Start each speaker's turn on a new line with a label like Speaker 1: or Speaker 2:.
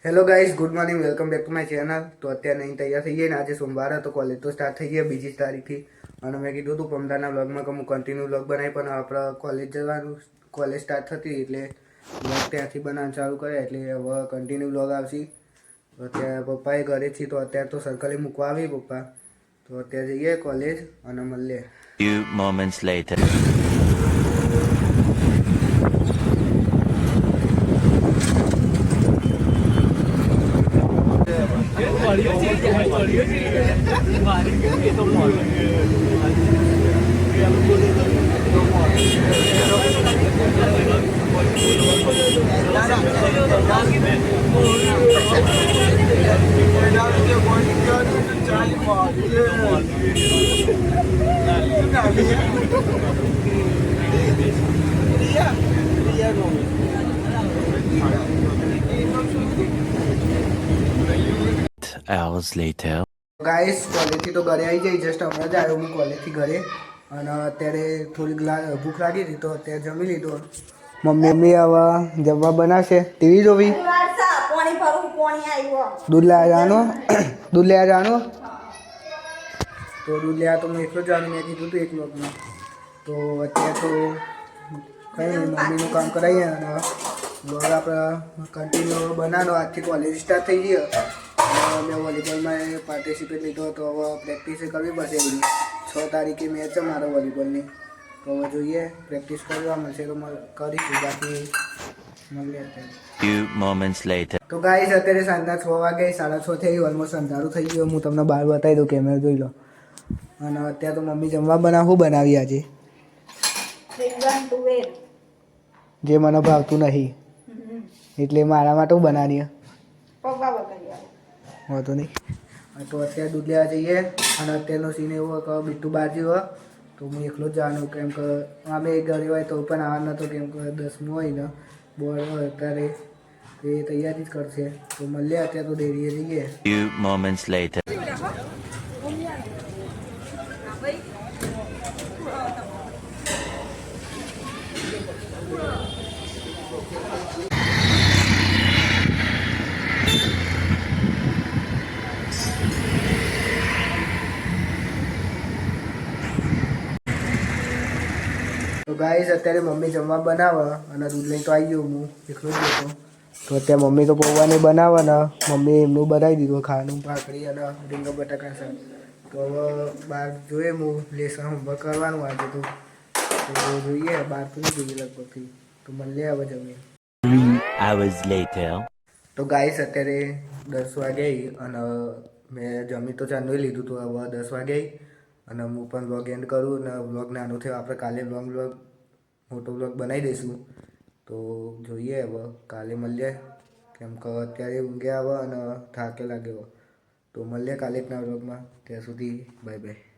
Speaker 1: Hello guys, good morning, welcome back to my channel. તો અત્યારે નહીં તૈયાર થઈ ગઈ ને આજે સોમવાર હતો, કોલેજ તો સ્ટાર્ટ થઈ ગઈ 2 તારીખથી. અને મેં કીધું હતું પમદારના વ્લોગમાં કે હું કન્ટિન્યુ વ્લોગ બનાવી, પણ આપણે કોલેજ જવાનું, કોલેજ સ્ટાર્ટ થતી એટલે વ્લોગ ત્યાંથી બનાવવાનું ચાલુ કરે એટલે હવે કન્ટિન્યુ વ્લોગ આવશે. તો અત્યારે પપ્પાએ ઘરે છે, તો અત્યારે તો સર્કલે મૂકવા આવી પપ્પા. તો અત્યારે જઈએ કોલેજ અને મળીએ.
Speaker 2: Few moments later. Hours later.
Speaker 1: Guys, કોલેજથી તો ઘરે આવી જઈ, જસ્ટ હમણાં જ આવ્યો હું કોલેજથી ઘરે. અને અત્યારે થોડીક ભૂખ લાગી હતી તો અત્યારે જમી લીધું. મમ્મી હવે જમવા બનાવશે. ટીવી જોવી, દૂધ લેવા જવાનું. દૂધ લેવા જવાનું. તો દૂધ લેવા તો હું એકલો જવાનું, મેં કીધું હતું એકલો. તો અત્યારે તો કંઈ નહીં, મમ્મીનું કામ કરાવીએ અને બ્લોગ આપણે કન્ટિન્યુ બનાવવાનો. આજથી કોલેજ સ્ટાર્ટ થઈ ગઈ. મેં વોલીબોલમાં પાર્ટિસિપેટ લીધો હતો, હવે પ્રેક્ટિસ કરવી પડશે. એની 6 તારીખે મેચ છે મારો વોલીબોલની. તો હવે જોઈએ, પ્રેક્ટિસ કરવા મળશે તો કરીશું, બાકી મળીએ અત્યારે.
Speaker 2: Few moments later.
Speaker 1: તો ગાઈસ, અત્યારે સાંજના 6 વાગે, 6:30 થઈ, ઓલમોસ્ટ અંધારું થઈ ગયું. હું તમને બહાર બતાવી દઉં, કેમેરા જોઈ લો. અને અત્યારે તો મમ્મી જમવા શું બનાવી આજે, જે મને ભાવતું નહીં એટલે મારા માટે હું બનાવીએ વાંધો નહીં. તો અત્યારે દૂધ લેવા જઈએ. અને અત્યારનો સીન એવો કે બીટું બહાર જેવો, તો હું એકલો જ જવાનું, કેમ કે અમે ઘરે હોય તો પણ આવવાનો નહોતો, કેમ કે 10મું હોય ને બોર્ડ હોય અત્યારે એ તૈયારી જ કરશે. તો મળીએ અત્યારે તો ડેરીએ જઈએ.
Speaker 2: Few moments later.
Speaker 1: તો ગાઈસ, અત્યારે મમ્મી જમવા બનાવે અને દૂધ લઈને તો આવી ગયો, હું એકલો જ હતો. તો અત્યારે મમ્મી તો પૌવાને બનાવે ને મમ્મી એમનું બનાવી દીધું ખાવાનું, ભાખરી અને રીંગણ બટાકા શાક. તો હવે બહાર જોઈએ, હું લેસન હોમવર્ક કરવાનું આજે તો જોઈએ, બહાર તો નહીં જોઈએ લગભગથી. તો મળીએ હવે જમીએ.
Speaker 2: 3 hours later.
Speaker 1: તો ગાઈસ, અત્યારે 10 વાગે અને મેં જમી તો ચાંદોઈ લીધું હતું. હવે 10 વાગે અને હું પણ વ્લોગ એન્ડ કરું. અને વ્લોગ નાનો થયો, આપણે કાલે વ્લોગ મોટો વ્લોગ બનાવી દઈશું. તો જોઈએ હવે કાલે મળીએ, કેમ કે અત્યારે ઊંઘે આવે અને થાકે લાગ્યો. તો મળીએ કાલે જ ના વ્લોગમાં. ત્યાં સુધી બાય બાય.